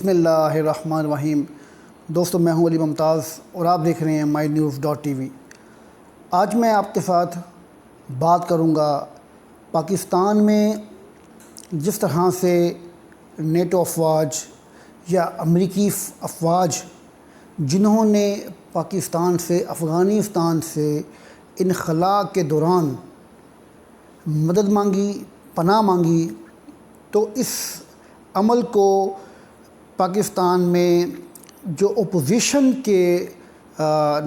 बसमिल्लाहिर्रहमानिर्रहीम। दोस्तों, मैं हूं अली मुमताज़ और आप देख रहे हैं mynews.tv। आज मैं आपके साथ बात करूंगा पाकिस्तान में जिस तरह से नेटो अफवाज या अमरीकी अफवाज जिन्होंने पाकिस्तान से अफ़गानिस्तान से इनख़ला के दौरान मदद मांगी, पनाह मांगी, तो इस अमल को पाकिस्तान में जो अपोजिशन के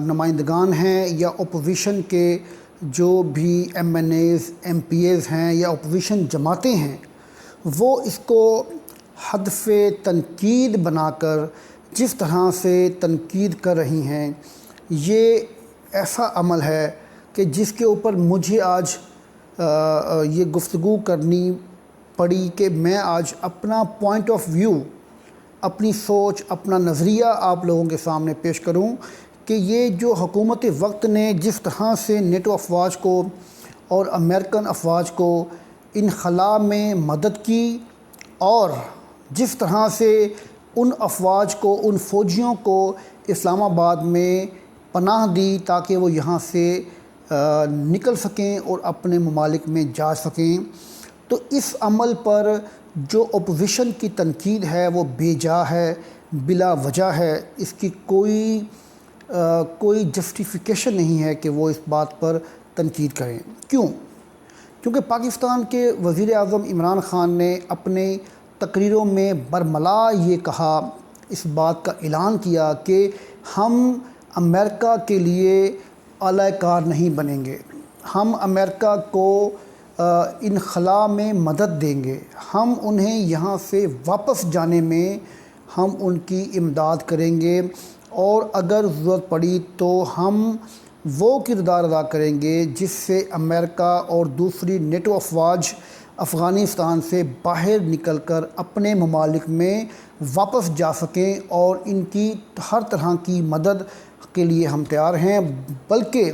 नुमाइंदगान हैं या अपोजिशन के जो भी MNAs MPAs हैं या अपोजिशन जमातें हैं, वो इसको हदफ़ तनकीद बनाकर जिस तरह से तनकीद कर रही हैं, ये ऐसा अमल है कि जिसके ऊपर मुझे आज ये गुफ्तगू करनी पड़ी कि मैं आज अपना पॉइंट ऑफ व्यू, अपनी सोच, अपना नज़रिया आप लोगों के सामने पेश करूं कि ये जो हुकूमत वक्त ने जिस तरह से नेटो अफवाज को और अमेरिकन अफवाज को इनख़ला में मदद की और जिस तरह से उन अफवाज को, उन फ़ौजियों को इस्लामाबाद में पनाह दी ताकि वो यहाँ से निकल सकें और अपने ममालिक में जा सकें, तो इस अमल पर जो अपोजिशन की तनकीद है वो बेजा है, बिला वजह है। इसकी कोई जस्टिफिकेशन नहीं है कि वो इस बात पर तनकीद करें। क्यों? क्योंकि पाकिस्तान के वज़ीर आज़म इमरान ख़ान ने अपने तकरीरों में बरमला ये कहा, इस बात का ऐलान किया कि हम अमेरिका के लिए आलाकार नहीं बनेंगे, हम अमेरिका को इनख़ला में मदद देंगे, हम उन्हें यहाँ से वापस जाने में हम उनकी इमदाद करेंगे और अगर ज़रूरत पड़ी तो हम वो किरदार अदा करेंगे जिससे अमेरिका और दूसरी नेटो अफवाज अफ़गानिस्तान से बाहर निकलकर अपने ममालिक में वापस जा सकें और इनकी हर तरह की मदद के लिए हम तैयार हैं, बल्कि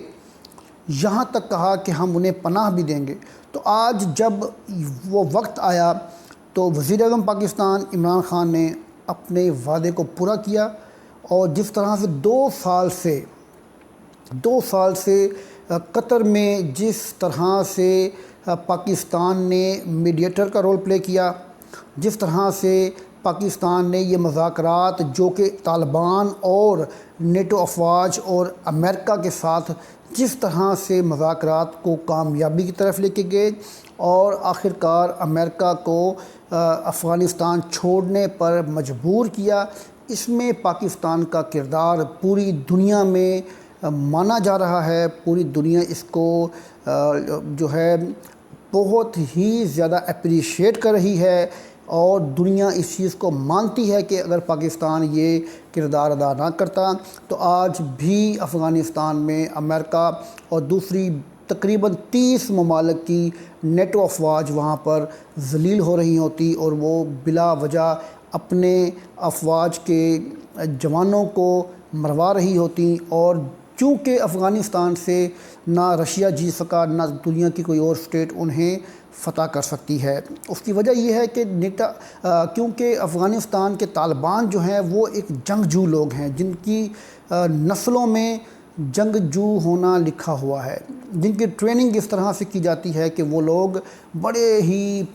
यहाँ तक कहा कि हम उन्हें पनाह भी देंगे। तो आज जब वो वक्त आया तो वज़ीर-ए-आज़म पाकिस्तान इमरान ख़ान ने अपने वादे को पूरा किया और जिस तरह से 2 साल से कतर में जिस तरह से पाकिस्तान ने मीडिएटर का रोल प्ले किया, जिस तरह से पाकिस्तान ने ये मुज़ाकरात जो कि तालिबान और नेटो अफवाज और अमेरिका के साथ जिस तरह से मुज़ाकरात को कामयाबी की तरफ लेके गए और आखिरकार अमेरिका को अफ़गानिस्तान छोड़ने पर मजबूर किया, इसमें पाकिस्तान का किरदार पूरी दुनिया में माना जा रहा है। पूरी दुनिया इसको जो है बहुत ही ज़्यादा अप्रिशिएट कर रही है और दुनिया इस चीज़ को मानती है कि अगर पाकिस्तान ये किरदार अदा ना करता तो आज भी अफ़गानिस्तान में अमेरिका और दूसरी तकरीबन 30 ममालिक की नेटो अफवाज वहाँ पर ज़लील हो रही होती और वो बिला वजह अपने अफवाज के जवानों को मरवा रही होती। और चूँकि अफ़गानिस्तान से ना रशिया जीत सका, ना दुनिया की कोई और स्टेट उन्हें फ़तह कर सकती है, उसकी वजह यह है कि क्योंकि अफ़गानिस्तान के तालिबान जो हैं वो एक जंगजू लोग हैं, जिनकी नस्लों में जंगजू होना लिखा हुआ है, जिनकी ट्रेनिंग इस तरह से की जाती है कि वो लोग बड़े ही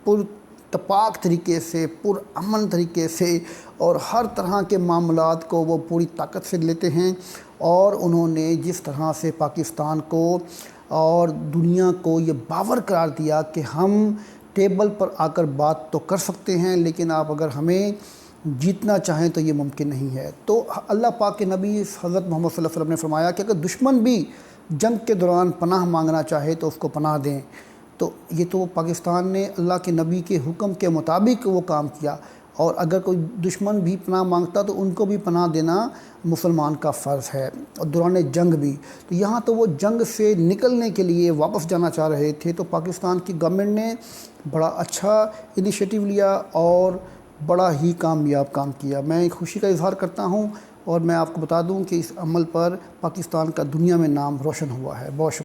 पुरतपाक तरीके से, पुरअमन तरीके से और हर तरह के मामलात को वो पूरी ताकत से लेते हैं। और उन्होंने जिस तरह से पाकिस्तान को और दुनिया को ये बावर करार दिया कि हम टेबल पर आकर बात तो कर सकते हैं, लेकिन आप अगर हमें जीतना चाहें तो ये मुमकिन नहीं है। तो अल्लाह पाक के नबी हज़रत मोहम्मद सल्लल्लाहु अलैहि वसल्लम ने फरमाया कि अगर दुश्मन भी जंग के दौरान पनाह मांगना चाहे तो उसको पनाह दें। तो ये तो पाकिस्तान ने अल्लाह के नबी के हुक्म के मुताबिक वो काम किया, और अगर कोई दुश्मन भी पनाह मांगता तो उनको भी पनाह देना मुसलमान का फ़र्ज़ है, और दौरान जंग भी। तो यहाँ तो वो जंग से निकलने के लिए वापस जाना चाह रहे थे, तो पाकिस्तान की गवर्नमेंट ने बड़ा अच्छा इनिशिएटिव लिया और बड़ा ही कामयाब काम किया। मैं खुशी का इज़हार करता हूँ और मैं आपको बता दूँ कि इस अमल पर पाकिस्तान का दुनिया में नाम रोशन हुआ है। बहुत शुक्रिया।